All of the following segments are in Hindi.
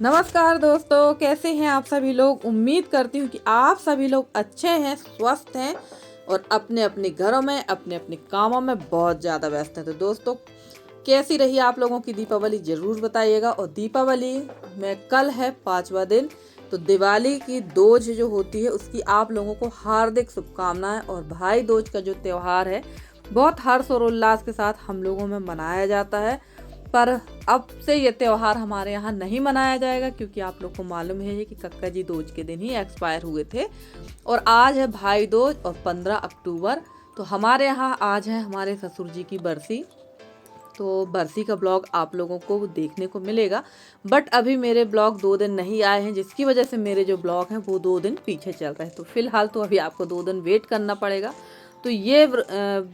नमस्कार दोस्तों, कैसे हैं आप सभी लोग। उम्मीद करती हूँ कि आप सभी लोग अच्छे हैं, स्वस्थ हैं और अपने अपने घरों में अपने अपने कामों में बहुत ज़्यादा व्यस्त हैं। तो दोस्तों, कैसी रही आप लोगों की दीपावली ज़रूर बताइएगा। और दीपावली में कल है 5वां दिन, तो दिवाली की दोज जो होती है उसकी आप लोगों को हार्दिक शुभकामनाएं। और भाई दोज का जो त्यौहार है बहुत हर्ष और उल्लास के साथ हम लोगों में मनाया जाता है। पर अब से ये त्यौहार हमारे यहाँ नहीं मनाया जाएगा, क्योंकि आप लोग को मालूम है कि कक्का जी दोज के दिन ही एक्सपायर हुए थे और आज है भाई दोज और 15 अक्टूबर। तो हमारे यहाँ आज है हमारे ससुर जी की बरसी। तो बरसी का ब्लॉग आप लोगों को देखने को मिलेगा, बट अभी मेरे ब्लॉग 2 दिन नहीं आए हैं, जिसकी वजह से मेरे जो ब्लॉग हैं वो 2 दिन पीछे चल रहे हैं। तो फिलहाल तो अभी आपको 2 दिन वेट करना पड़ेगा। तो ये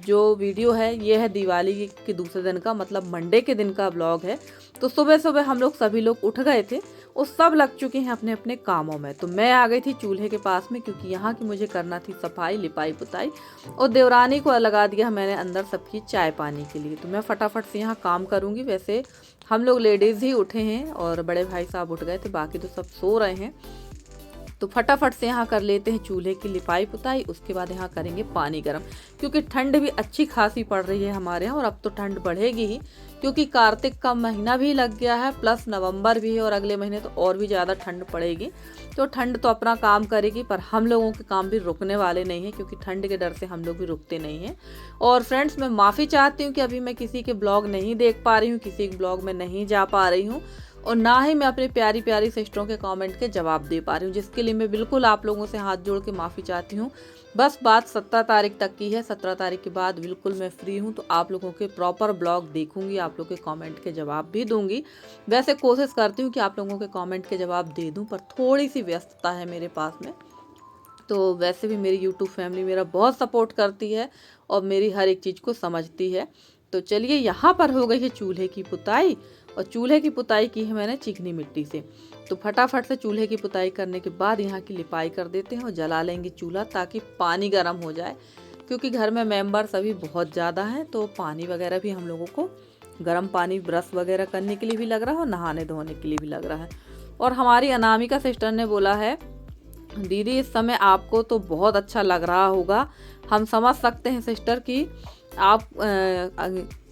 जो वीडियो है ये है दिवाली के दूसरे दिन का, मतलब मंडे के दिन का ब्लॉग है। तो सुबह सुबह हम लोग सभी लोग उठ गए थे और सब लग चुके हैं अपने अपने कामों में। तो मैं आ गई थी चूल्हे के पास में, क्योंकि यहाँ की मुझे करना थी सफाई, लिपाई पुताई। और देवरानी को लगा दिया मैंने अंदर सबकी चाय पानी के लिए। तो मैं फटाफट से यहाँ काम करूँगी। वैसे हम लोग लेडीज़ ही उठे हैं और बड़े भाई साहब उठ गए थे, बाकी तो सब सो रहे हैं। तो फटाफट से यहाँ कर लेते हैं चूल्हे की लिपाई पुताई। उसके बाद यहाँ करेंगे पानी गर्म, क्योंकि ठंड भी अच्छी खासी पड़ रही है हमारे यहाँ। और अब तो ठंड बढ़ेगी ही, क्योंकि कार्तिक का महीना भी लग गया है, प्लस नवंबर भी है और अगले महीने तो और भी ज़्यादा ठंड पड़ेगी। तो ठंड तो अपना काम करेगी, पर हम लोगों के काम भी रुकने वाले नहीं हैं, क्योंकि ठंड के डर से हम लोग भी रुकते नहीं हैं। और फ्रेंड्स, मैं माफ़ी चाहती हूँ कि अभी मैं किसी के ब्लॉग नहीं देख पा रही हूँ, किसी के ब्लॉग में नहीं जा पा रही हूँ, और ना ही मैं अपनी प्यारी प्यारी सिस्टरों के कमेंट के जवाब दे पा रही हूँ, जिसके लिए मैं बिल्कुल आप लोगों से हाथ जोड़ के माफ़ी चाहती हूँ। बस बात 17 तारीख तक की है, 17 तारीख के बाद बिल्कुल मैं फ्री हूँ। तो आप लोगों के प्रॉपर ब्लॉग देखूंगी, आप लोगों के कमेंट के जवाब भी दूंगी। वैसे कोशिश करती हूँ कि आप लोगों के कमेंट के जवाब दे दूँ, पर थोड़ी सी व्यस्तता है मेरे पास में। तो वैसे भी मेरी यूट्यूब फैमिली मेरा बहुत सपोर्ट करती है और मेरी हर एक चीज़ को समझती है। तो चलिए, यहाँ पर हो गई है चूल्हे की पुताई, और चूल्हे की पुताई की है मैंने चिकनी मिट्टी से। तो फटाफट से चूल्हे की पुताई करने के बाद यहाँ की लिपाई कर देते हैं और जला लेंगे चूल्हा, ताकि पानी गर्म हो जाए। क्योंकि घर में मेंबर सभी बहुत ज़्यादा हैं, तो पानी वगैरह भी हम लोगों को गर्म पानी ब्रश वगैरह करने के लिए भी लग रहा है और नहाने धोने के लिए भी लग रहा है। और हमारी अनामिका सिस्टर ने बोला है, दीदी इस समय आपको तो बहुत अच्छा लग रहा होगा। हम समझ सकते हैं सिस्टर कि आप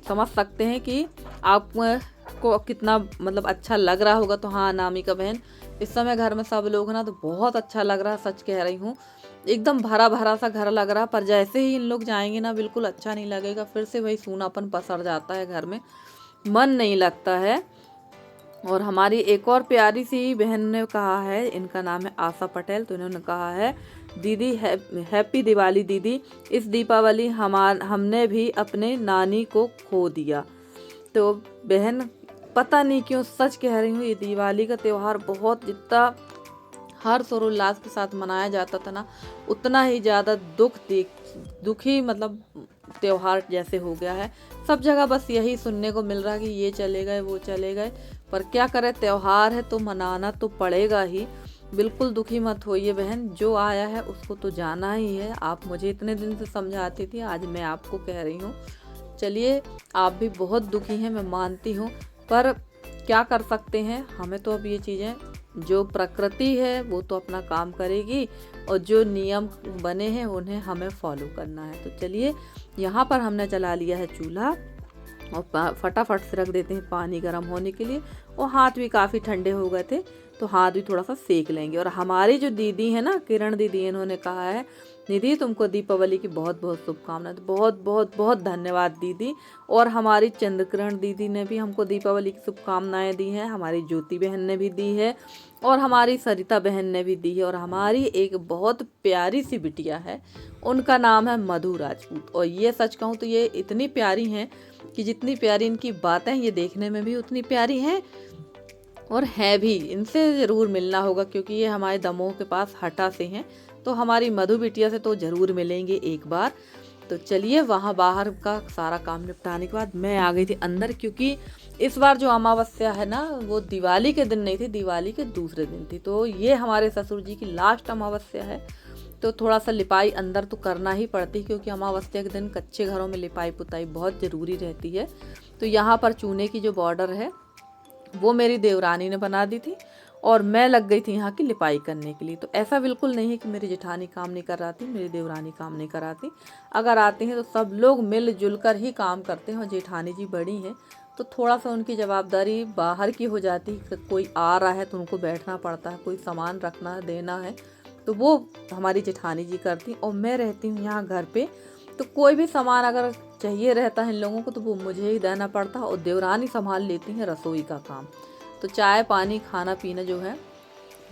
समझ सकते हैं कि आप को कितना मतलब अच्छा लग रहा होगा। तो हाँ अनामिका बहन, इस समय घर में सब लोग ना तो बहुत अच्छा लग रहा है, सच कह रही हूँ। एकदम भरा भरा सा घर लग रहा, पर जैसे ही इन लोग जाएंगे ना बिल्कुल अच्छा नहीं लगेगा, फिर से वही सूनापन पसर जाता है घर में, मन नहीं लगता है। और हमारी एक और प्यारी सी बहन ने कहा है, इनका नाम है आशा पटेल। तो इन्होंने कहा है, दीदी हैप्पी दिवाली दीदी, इस दीपावली हमने भी अपने नानी को खो दिया। तो बहन, पता नहीं क्यों सच कह रही हूँ, ये दिवाली का त्यौहार बहुत जितना हर्ष और उल्लास के साथ मनाया जाता था ना, उतना ही ज़्यादा दुखी मतलब त्यौहार जैसे हो गया है। सब जगह बस यही सुनने को मिल रहा है कि ये चले गए वो चले गए, पर क्या करें, त्यौहार है तो मनाना तो पड़ेगा ही। बिल्कुल दुखी मत होइए बहन, जो आया है उसको तो जाना ही है। आप मुझे इतने दिन से समझाती थी, आज मैं आपको कह रही हूँ। चलिए, आप भी बहुत दुखी हैं, मैं मानती हूँ, पर क्या कर सकते हैं। हमें तो अब ये चीज़ें, जो प्रकृति है वो तो अपना काम करेगी, और जो नियम बने हैं उन्हें हमें फॉलो करना है। तो चलिए, यहाँ पर हमने जला लिया है चूल्हा और फटाफट से रख देते हैं पानी गर्म होने के लिए। और हाथ भी काफ़ी ठंडे हो गए थे, तो हाथ भी थोड़ा सा सेक लेंगे। और हमारी जो दीदी है ना, किरण दीदी, इन्होंने कहा है, दीदी तुमको दीपावली की बहुत बहुत शुभकामनाएं। तो बहुत बहुत बहुत धन्यवाद दीदी। और हमारी चंद्रकिरण दीदी ने भी हमको दीपावली की शुभकामनाएं दी हैं, हमारी ज्योति बहन ने भी दी है, और हमारी सरिता बहन ने भी दी है। और हमारी एक बहुत प्यारी सी बिटिया है, उनका नाम है मधु राजपूत। और ये सच कहूँ तो ये इतनी प्यारी हैं कि जितनी प्यारी इनकी बातें ये देखने में भी उतनी प्यारी हैं, और है भी। इनसे ज़रूर मिलना होगा, क्योंकि ये हमारे दमोह के पास हटा से हैं। तो हमारी मधु बिटिया से तो ज़रूर मिलेंगे एक बार। तो चलिए, वहाँ बाहर का सारा काम निपटाने के बाद मैं आ गई थी अंदर, क्योंकि इस बार जो अमावस्या है ना वो दिवाली के दिन नहीं थी, दिवाली के दूसरे दिन थी। तो ये हमारे ससुर जी की लास्ट अमावस्या है, तो थोड़ा सा लिपाई अंदर तो करना ही पड़ती है, क्योंकि अमावस्या के दिन कच्चे घरों में लिपाई पुताई बहुत ज़रूरी रहती है। तो यहाँ पर चूने की जो बॉर्डर है वो मेरी देवरानी ने बना दी थी, और मैं लग गई थी यहाँ की लिपाई करने के लिए। तो ऐसा बिल्कुल नहीं है कि मेरी जेठानी काम नहीं कर आती, मेरी देवरानी काम नहीं कराती। अगर आती हैं तो सब लोग मिलजुल कर ही काम करते हैं। और जेठानी जी बड़ी हैं तो थोड़ा सा उनकी जवाबदारी बाहर की हो जाती है। कोई आ रहा है तो उनको बैठना पड़ता है, कोई सामान रखना है, देना है, तो वो हमारी जेठानी जी करती। और मैं रहती हूँ यहाँ घर पे, तो कोई भी सामान अगर चाहिए रहता है इन लोगों को तो वो मुझे ही देना पड़ता है। और देवरानी संभाल लेती हैं रसोई का काम। तो चाय पानी खाना पीना जो है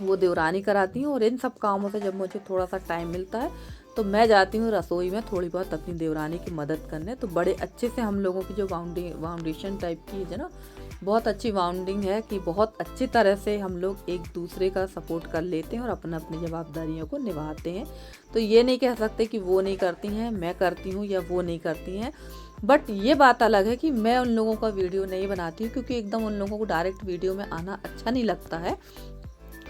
वो देवरानी कराती हैं। और इन सब कामों से जब मुझे थोड़ा सा टाइम मिलता है तो मैं जाती हूँ रसोई में थोड़ी बहुत अपनी देवरानी की मदद करने। तो बड़े अच्छे से हम लोगों की जो बाउंडेशन टाइप की है ना, बहुत अच्छी बाउंडिंग है कि बहुत अच्छी तरह से हम लोग एक दूसरे का सपोर्ट कर लेते हैं और अपना अपनी जवाबदारियों को निभाते हैं। तो ये नहीं कह सकते कि वो नहीं करती हैं, मैं करती हूँ या वो नहीं करती हैं। बट ये बात अलग है कि मैं उन लोगों का वीडियो नहीं बनाती हूँ, क्योंकि एकदम उन लोगों को डायरेक्ट वीडियो में आना अच्छा नहीं लगता है।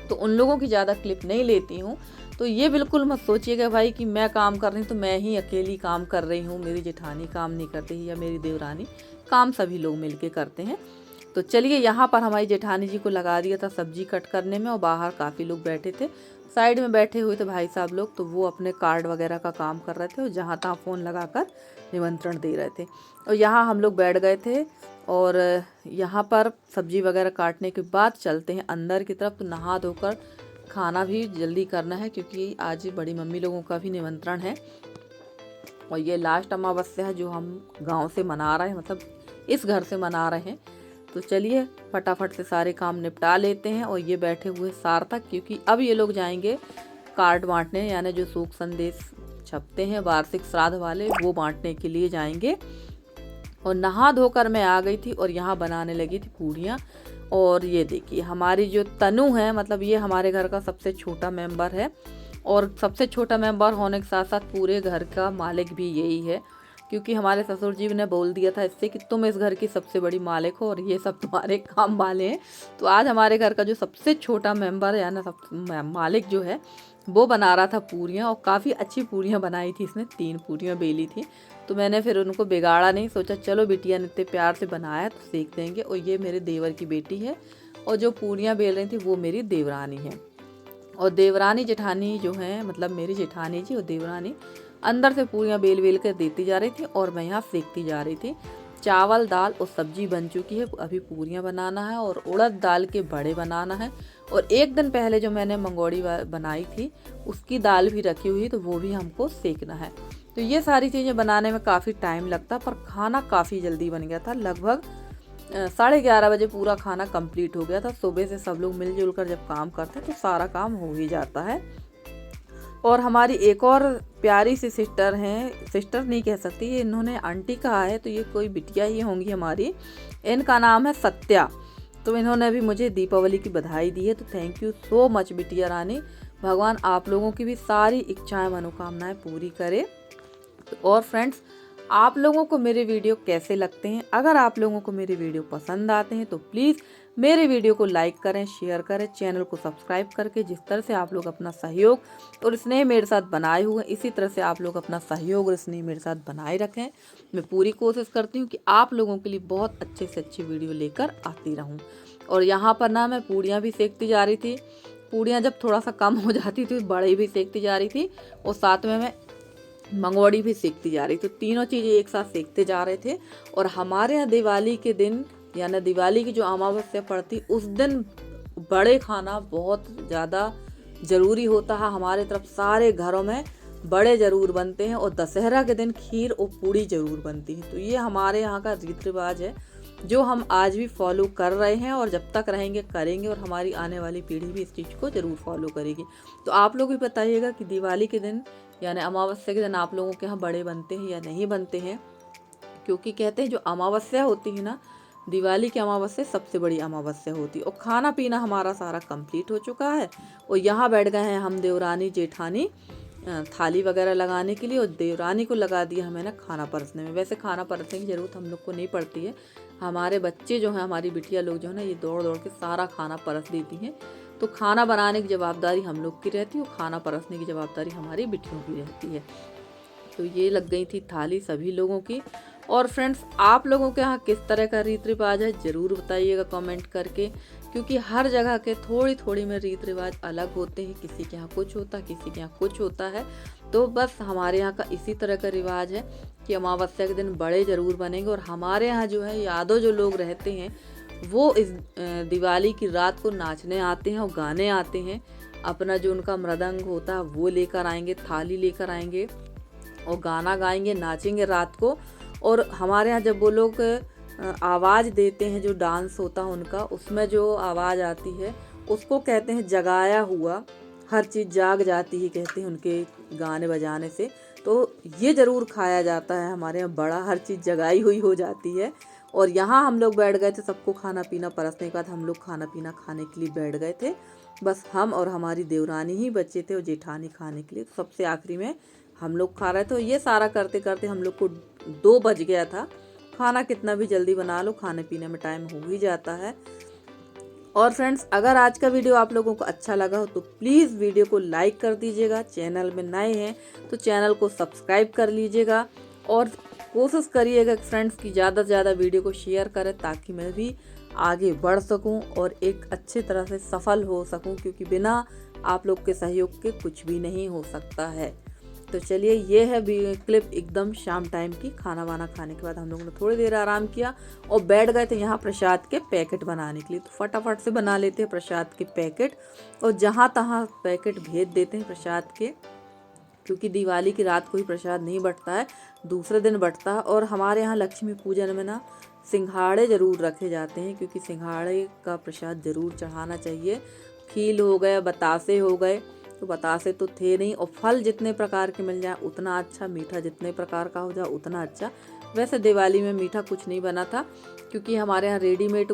तो उन लोगों की ज़्यादा क्लिप नहीं लेती हूँ। तो ये बिल्कुल मत सोचिएगा भाई कि मैं काम कर रही हूँ तो मैं ही अकेली काम कर रही हूँ, मेरी जेठानी काम नहीं करती या मेरी देवरानी काम, सभी लोग मिलके करते हैं। तो चलिए, यहाँ पर हमारी जेठानी जी को लगा दिया था सब्जी कट करने में और बाहर काफ़ी लोग बैठे थे। साइड में बैठे हुए थे भाई साहब लोग, तो वो अपने कार्ड वगैरह का काम कर रहे थे और जहाँ तहाँ फ़ोन लगाकर निमंत्रण दे रहे थे। और यहाँ हम लोग बैठ गए थे और यहाँ पर सब्जी वगैरह काटने के बाद चलते हैं अंदर की तरफ। तो नहा धोकर खाना भी जल्दी करना है क्योंकि आज बड़ी मम्मी लोगों का भी निमंत्रण है। और ये लास्ट अमावस्या है जो हम गांव से मना रहे हैं, मतलब इस घर से मना रहे हैं। तो चलिए फटाफट से सारे काम निपटा लेते हैं। और ये बैठे हुए सार्थक, क्योंकि अब ये लोग जाएंगे कार्ड बांटने, यानी जो शोक संदेश छपते हैं वार्षिक श्राद्ध वाले, वो बांटने के लिए जाएंगे। और नहा धोकर मैं आ गई थी और यहाँ बनाने लगी थी पूड़ियाँ। और ये देखिए हमारी जो तनु है, मतलब ये हमारे घर का सबसे छोटा मेंबर है। और सबसे छोटा मेंबर होने के साथ साथ पूरे घर का मालिक भी यही है, क्योंकि हमारे ससुर जी ने बोल दिया था इससे कि तुम इस घर की सबसे बड़ी मालिक हो और ये सब तुम्हारे काम वाले हैं। तो आज हमारे घर का जो सबसे छोटा मेंबर है या ना सब मालिक जो है, वो बना रहा था पूरियाँ। और काफ़ी अच्छी पूरियाँ बनाई थी इसने, 3 पूरियाँ बेली थी। तो मैंने फिर उनको बिगाड़ा नहीं, सोचा चलो बिटिया ने इतने प्यार से बनाया तो सेक देंगे। और ये मेरे देवर की बेटी है और जो पूरियाँ बेल रही थी वो मेरी देवरानी है। और देवरानी जेठानी जो है, मतलब मेरी जेठानी जी और देवरानी अंदर से पूरियाँ बेल बेल कर देती जा रही थी और मैं यहाँ सेकती जा रही थी। चावल दाल और सब्जी बन चुकी है, अभी पूरियाँ बनाना है और उड़द दाल के बड़े बनाना है। और एक दिन पहले जो मैंने मंगोड़ी बनाई थी उसकी दाल भी रखी हुई, तो वो भी हमको सेकना है। तो ये सारी चीज़ें बनाने में काफ़ी टाइम लगता, पर खाना काफ़ी जल्दी बन गया था। लगभग 11:30 बजे पूरा खाना कंप्लीट हो गया था। सुबह से सब लोग मिलजुल कर जब काम करते हैं तो सारा काम हो ही जाता है। और हमारी एक और प्यारी सी सिस्टर हैं, सिस्टर नहीं कह सकती, ये इन्होंने आंटी कहा है, तो ये कोई बिटिया ही होंगी हमारी। इनका नाम है सत्या। तो इन्होंने भी मुझे दीपावली की बधाई दी है। तो थैंक यू सो मच बिटिया रानी, भगवान आप लोगों की भी सारी इच्छाएं मनोकामनाएं पूरी करे। और फ्रेंड्स, आप लोगों को मेरे वीडियो कैसे लगते हैं? अगर आप लोगों को मेरे वीडियो पसंद आते हैं तो प्लीज़ मेरे वीडियो को लाइक करें, शेयर करें, चैनल को सब्सक्राइब करके। जिस तरह से आप लोग अपना सहयोग और स्नेह मेरे साथ बनाए हुए हैं, इसी तरह से आप लोग अपना सहयोग और स्नेह मेरे साथ बनाए रखें। मैं पूरी कोशिश करती हूँ कि आप लोगों के लिए बहुत अच्छे से अच्छी वीडियो लेकर आती रहूँ। और यहाँ पर ना मैं पूड़ियाँ भी सेकती जा रही थी। पूड़ियाँ जब थोड़ा सा कम हो जाती थी, बड़ी भी सेकती जा रही थी और साथ में मैं मंगोड़ी भी सेकती जा रही। तो तीनों चीज़ें एक साथ सेकते जा रहे थे। और हमारे यहाँ दिवाली के दिन, यानी दिवाली की जो अमावस्या पड़ती, उस दिन बड़े खाना बहुत ज़्यादा ज़रूरी होता है। हमारे तरफ सारे घरों में बड़े ज़रूर बनते हैं और दशहरा के दिन खीर और पूड़ी ज़रूर बनती है। तो ये हमारे यहाँ का रीति रिवाज है जो हम आज भी फॉलो कर रहे हैं और जब तक रहेंगे करेंगे, और हमारी आने वाली पीढ़ी भी इस चीज़ को ज़रूर फॉलो करेगी। तो आप लोग भी बताइएगा कि दिवाली के दिन यानी अमावस्या के दिन आप लोगों के यहाँ बड़े बनते हैं या नहीं बनते हैं, क्योंकि कहते हैं जो अमावस्या होती है ना, दिवाली की अमावस्या सबसे बड़ी अमावस्या होती है। और खाना पीना हमारा सारा कंप्लीट हो चुका है और यहाँ बैठ गए हैं हम देवरानी जेठानी थाली वगैरह लगाने के लिए। और देवरानी को लगा दिया हमें ना खाना परसने में। वैसे खाना परसने की ज़रूरत हम लोग को नहीं पड़ती है, हमारे बच्चे जो हैं, हमारी बिटिया लोग जो है ना, ये दौड़ दौड़ के सारा खाना परस देती हैं। तो खाना बनाने की जवाबदारी हम लोग की रहती है और खाना परसने की जवाबदारी हमारी बिटियों की रहती है। तो ये लग गई थी थाली सभी लोगों की। और फ्रेंड्स, आप लोगों के यहाँ किस तरह का रीति रिवाज है ज़रूर बताइएगा कमेंट करके, क्योंकि हर जगह के थोड़ी थोड़ी में रीति रिवाज अलग होते हैं। किसी के यहाँ कुछ होता है, किसी के यहाँ कुछ होता है। तो बस हमारे यहाँ का इसी तरह का रिवाज है कि अमावस्या के दिन बड़े ज़रूर बनेंगे। और हमारे यहाँ जो है यादव जो लोग रहते हैं वो इस दिवाली की रात को नाचने आते हैं और गाने आते हैं। अपना जो उनका मृदंग होता है वो लेकर आएंगे, थाली लेकर आएंगे और गाना गाएंगे, नाचेंगे रात को। और हमारे यहाँ जब वो लोग आवाज़ देते हैं, जो डांस होता है उनका, उसमें जो आवाज़ आती है उसको कहते हैं जगाया हुआ। हर चीज़ जाग जाती है कहते हैं उनके गाने बजाने से। तो ये ज़रूर खाया जाता है हमारे यहाँ बड़ा, हर चीज़ जगाई हुई हो जाती है। और यहाँ हम लोग बैठ गए थे, सबको खाना पीना परसने के बाद हम लोग खाना पीना खाने के लिए बैठ गए थे। बस हम और हमारी देवरानी ही बच्चे थे और जेठानी खाने के लिए। सबसे आखिरी में हम लोग खा रहे थे। ये सारा करते करते हम लोग को 2 बज गया था। खाना कितना भी जल्दी बना लो, खाने पीने में टाइम हो ही जाता है। और फ्रेंड्स, अगर आज का वीडियो आप लोगों को अच्छा लगा हो तो प्लीज़ वीडियो को लाइक कर दीजिएगा। चैनल में नए हैं तो चैनल को सब्सक्राइब कर लीजिएगा। और कोशिश करिएगा फ्रेंड्स कि ज़्यादा से ज़्यादा वीडियो को शेयर करें, ताकि मैं भी आगे बढ़ सकूं और एक अच्छे तरह से सफल हो सकूं, क्योंकि बिना आप लोग के सहयोग के कुछ भी नहीं हो सकता है। तो चलिए, ये है क्लिप एकदम शाम टाइम की। खाना वाना खाने के बाद हम लोगों ने थोड़ी देर आराम किया और बैठ गए थे यहाँ प्रसाद के पैकेट बनाने के लिए। तो फटाफट से बना लेते हैं प्रसाद के पैकेट और जहाँ तहाँ पैकेट भेज देते हैं प्रसाद के, क्योंकि दिवाली की रात को ही प्रसाद नहीं बंटता है, दूसरे दिन बंटता है। और हमारे यहाँ लक्ष्मी पूजन में ना सिंघाड़े ज़रूर रखे जाते हैं, क्योंकि सिंघाड़े का प्रसाद ज़रूर चढ़ाना चाहिए। खील हो गए, बतासे हो गए, तो बतासे तो थे नहीं। और फल जितने प्रकार के मिल जाए उतना अच्छा, मीठा जितने प्रकार का हो जाए उतना अच्छा। वैसे दिवाली में मीठा कुछ नहीं बना था, क्योंकि हमारे यहाँ रेडीमेड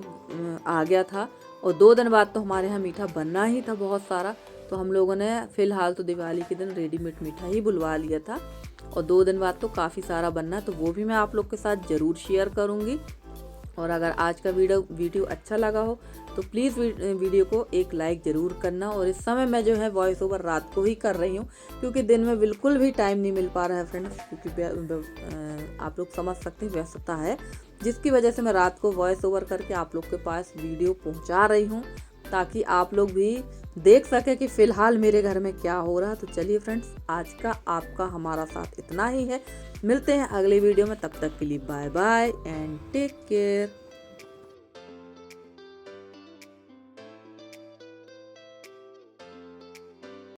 आ गया था। और 2 दिन बाद तो हमारे यहाँ मीठा बनना ही था बहुत सारा। तो हम लोगों ने फ़िलहाल तो दिवाली के दिन रेडीमेड मीठा ही बुलवा लिया था। और 2 दिन बाद तो काफ़ी सारा बनना है, तो वो भी मैं आप लोग के साथ ज़रूर शेयर करूँगी। और अगर आज का वीडियो अच्छा लगा हो तो प्लीज़ वीडियो को एक लाइक ज़रूर करना। और इस समय मैं जो है वॉइस ओवर रात को ही कर रही हूँ, क्योंकि दिन में बिल्कुल भी टाइम नहीं मिल पा रहा है फ्रेंड्स, क्योंकि आप लोग समझ सकते हैं व्यस्तता है, जिसकी वजह से मैं रात को वॉइस ओवर करके आप लोग के पास वीडियो पहुँचा रही हूँ, ताकि आप लोग भी देख सके कि फ़िलहाल मेरे घर में क्या हो रहा है। तो चलिए फ्रेंड्स, आज का आपका हमारा साथ इतना ही है। मिलते हैं अगले वीडियो में, तब तक के लिए bye bye and take care.